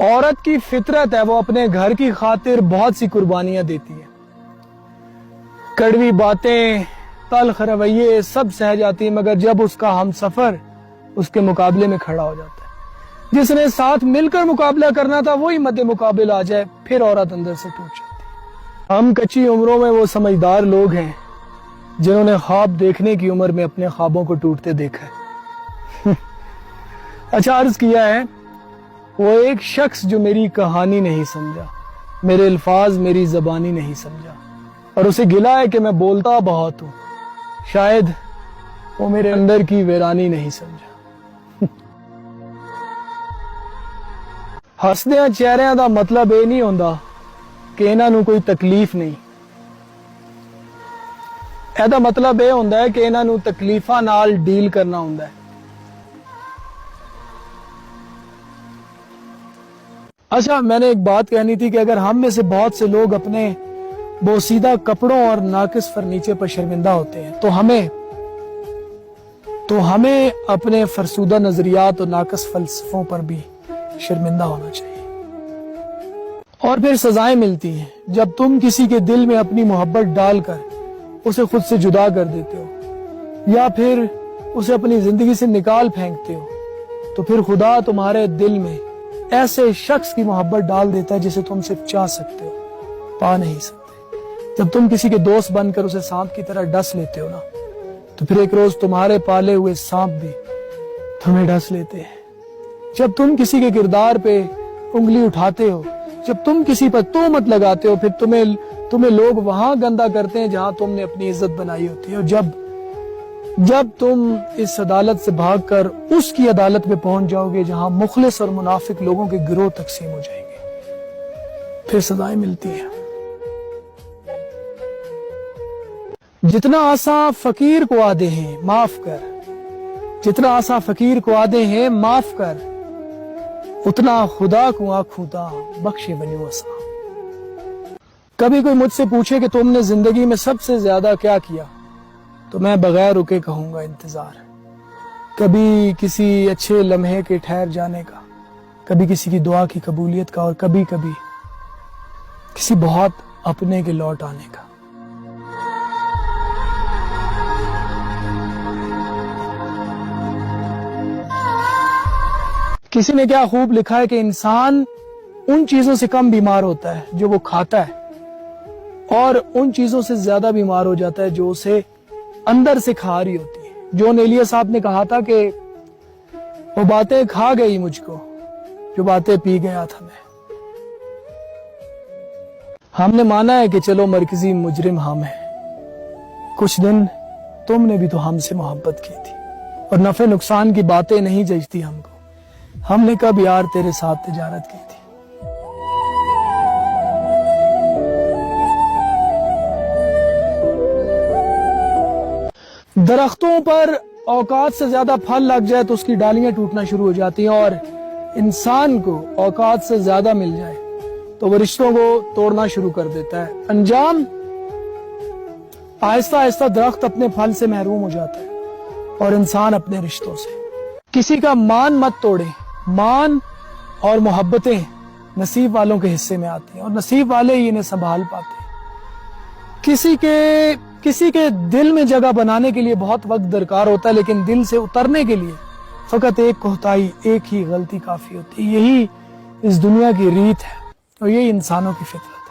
عورت کی فطرت ہے وہ اپنے گھر کی خاطر بہت سی قربانیاں دیتی ہے. کڑوی باتیں، تلخ رویے سب سہ جاتی ہیں، مگر جب اس کا ہم سفر اس کے مقابلے میں کھڑا ہو جاتا ہے، جس نے ساتھ مل کر مقابلہ کرنا تھا وہی مد مقابل آ جائے، پھر عورت اندر سے ٹوٹ جاتی ہے. ہم کچی عمروں میں وہ سمجھدار لوگ ہیں جنہوں نے خواب دیکھنے کی عمر میں اپنے خوابوں کو ٹوٹتے دیکھا ہے. اچھا عرض کیا ہے، وہ ایک شخص جو میری کہانی نہیں سمجھا، میرے الفاظ میری زبانی نہیں سمجھا، اور اسے گلا ہے کہ میں بولتا بہت ہوں، شاید وہ میرے اندر کی ویرانی نہیں سمجھا. ہسدیاں چہریاں دا مطلب یہ نہیں ہوندا کہ انہاں نوں کوئی تکلیف نہیں، ایدا مطلب یہ ہوندا ہے کہ انہاں نوں تکلیفاں نال ڈیل کرنا ہوندا ہے. اچھا میں نے ایک بات کہنی تھی کہ اگر ہم میں سے بہت سے لوگ اپنے بوسیدہ کپڑوں اور ناقص فرنیچر پر شرمندہ ہوتے ہیں تو ہمیں اپنے فرسودہ نظریات اور ناقص فلسفوں پر بھی شرمندہ ہونا چاہیے. اور پھر سزائیں ملتی ہیں جب تم کسی کے دل میں اپنی محبت ڈال کر اسے خود سے جدا کر دیتے ہو یا پھر اسے اپنی زندگی سے نکال پھینکتے ہو، تو پھر خدا تمہارے دل میں ایسے شخص کی محبت ڈال دیتا ہے جسے تم صرف چاہ سکتے ہو، پا نہیں سکتے. جب تم کسی کے دوست بن کر اسے سانپ کی طرح ڈس لیتے ہو نا، تو پھر ایک روز تمہارے پالے ہوئے سانپ بھی تمہیں ڈس لیتے ہیں. جب تم کسی کے کردار پہ انگلی اٹھاتے ہو، جب تم کسی پر تہمت لگاتے ہو، پھر تمہیں لوگ وہاں گندا کرتے ہیں جہاں تم نے اپنی عزت بنائی ہوتی ہے. اور جب تم اس عدالت سے بھاگ کر اس کی عدالت میں پہنچ جاؤ گے جہاں مخلص اور منافق لوگوں کے گروہ تقسیم ہو جائیں گے، پھر سزائیں ملتی ہیں. جتنا آساں فقیر کو آدے ہیں معاف کر، جتنا آساں فقیر کو آدے ہیں معاف کر، اتنا خدا کو آنکھوں تا بخشے بنیو آساں. کبھی کوئی مجھ سے پوچھے کہ تم نے زندگی میں سب سے زیادہ کیا کیا، تو میں بغیر رکے کہوں گا انتظار. کبھی کسی اچھے لمحے کے ٹھہر جانے کا، کبھی کسی کی دعا کی قبولیت کا، اور کبھی کبھی کسی بہت اپنے کے لوٹ آنے کا. کسی نے کیا خوب لکھا ہے کہ انسان ان چیزوں سے کم بیمار ہوتا ہے جو وہ کھاتا ہے، اور ان چیزوں سے زیادہ بیمار ہو جاتا ہے جو اسے اندر سے کھا رہی ہوتی ہے. جون ایلیس صاحب نے کہا تھا کہ وہ باتیں کھا گئی مجھ کو جو باتیں پی گیا تھا میں. ہم نے مانا ہے کہ چلو مرکزی مجرم ہم ہیں، کچھ دن تم نے بھی تو ہم سے محبت کی تھی، اور نفع نقصان کی باتیں نہیں جچتی ہم کو. ہم نے کب یار تیرے ساتھ تجارت کی تھی. درختوں پر اوقات سے زیادہ پھل لگ جائے تو اس کی ڈالیاں ٹوٹنا شروع ہو جاتی ہیں، اور انسان کو اوقات سے زیادہ مل جائے تو وہ رشتوں کو توڑنا شروع کر دیتا ہے. انجام آہستہ آہستہ درخت اپنے پھل سے محروم ہو جاتا ہے اور انسان اپنے رشتوں سے. کسی کا مان مت توڑے، مان اور محبتیں نصیب والوں کے حصے میں آتی ہیں، اور نصیب والے ہی انہیں سنبھال پاتے ہیں. کسی کے دل میں جگہ بنانے کے لیے بہت وقت درکار ہوتا ہے، لیکن دل سے اترنے کے لیے فقط ایک کوتاہی، ایک ہی غلطی کافی ہوتی ہے. یہی اس دنیا کی ریت ہے اور یہی انسانوں کی فطرت.